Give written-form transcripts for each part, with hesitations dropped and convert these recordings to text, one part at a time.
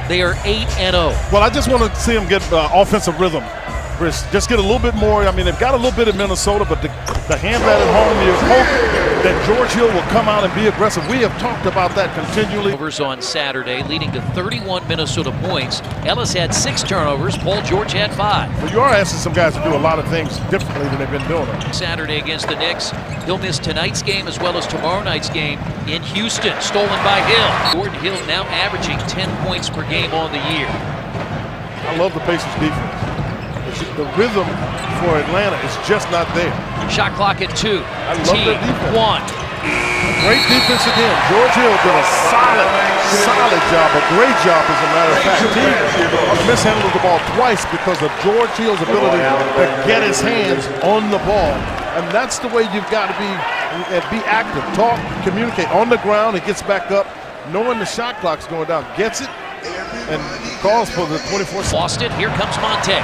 They are 8-0. Well, I just want to see them get offensive rhythm. Just get a little bit more. I mean, they've got a little bit in Minnesota, but the hand that at home, you hope that George Hill will come out and be aggressive. We have talked about that continually. Turnovers on Saturday, leading to 31 Minnesota points. Ellis had 6 turnovers. Paul George had 5. Well, you are asking some guys to do a lot of things differently than they've been doing it. Saturday against the Knicks. He'll miss tonight's game as well as tomorrow night's game in Houston. Stolen by Hill. Gordon Hill now averaging 10 points per game on the year. I love the Pacers defense. The rhythm for Atlanta is just not there. Shot clock at 2. I love their defense. 1. Great defense again. George Hill did a solid job, a great job as a matter of fact. He mishandled the ball twice because of George Hill's ability to get his hands on the ball. And that's the way you've got to be active, talk, communicate. On the ground, he gets back up, knowing the shot clock's going down, gets it, and calls for the 24. Lost it. Here comes Monte.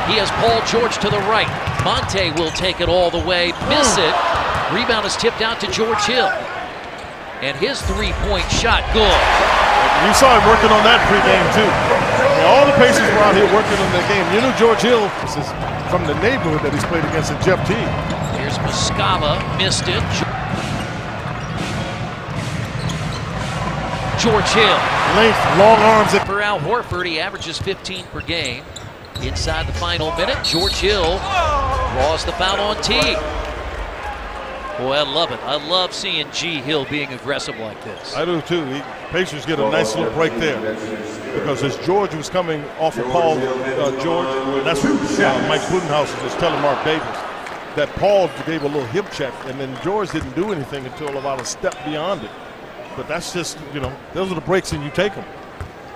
He has Paul George to the right. Monte will take it all the way, miss it. Rebound is tipped out to George Hill. And his three-point shot, good. You saw him working on that pregame, too. And all the Pacers were out here working on their game. You knew George Hill, this is from the neighborhood that he's played against at Jeff Teague. Here's Muscala, missed it. George Hill. Length, long arms. For Al Horford, he averages 15 per game. Inside the final minute, George Hill draws the foul on T. Boy, I love it. I love seeing G. Hill being aggressive like this. I do too. Pacers get a nice little break there because as George was coming off of Paul George, that's what Mike Budenholzer was telling Mark Davis, that Paul gave a little hip check and then George didn't do anything until about a step beyond it. But that's just, you know, those are the breaks and you take them.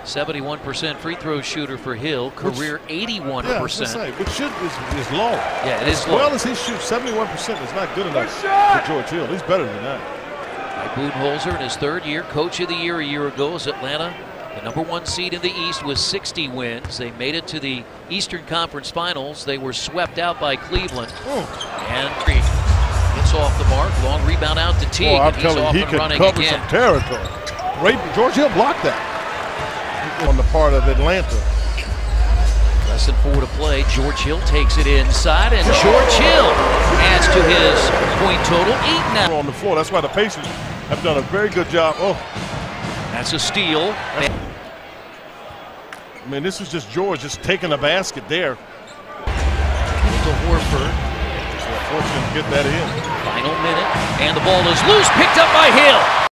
71% free throw shooter for Hill, career 81%. Yeah, which is low. Yeah, it is low. As well as he shoots, 71% is not good enough for George Hill. He's better than that. Mike Budenholzer in his 3rd year, coach of the year a year ago, as Atlanta, the #1 seed in the East with 60 wins. They made it to the Eastern Conference Finals. They were swept out by Cleveland. And gets off the mark. Long rebound out to Teague. I'm telling you, he can cover some territory. Great. George Hill blocked that on the part of Atlanta. Less than 4 to play. George Hill takes it inside, and George Hill adds to his point total. 8 now. On the floor. That's why the Pacers have done a very good job. Oh, that's a steal. I mean, this is just George just taking a basket there. To Horford. Fortunate to get that in. Final minute, and the ball is loose, picked up by Hill.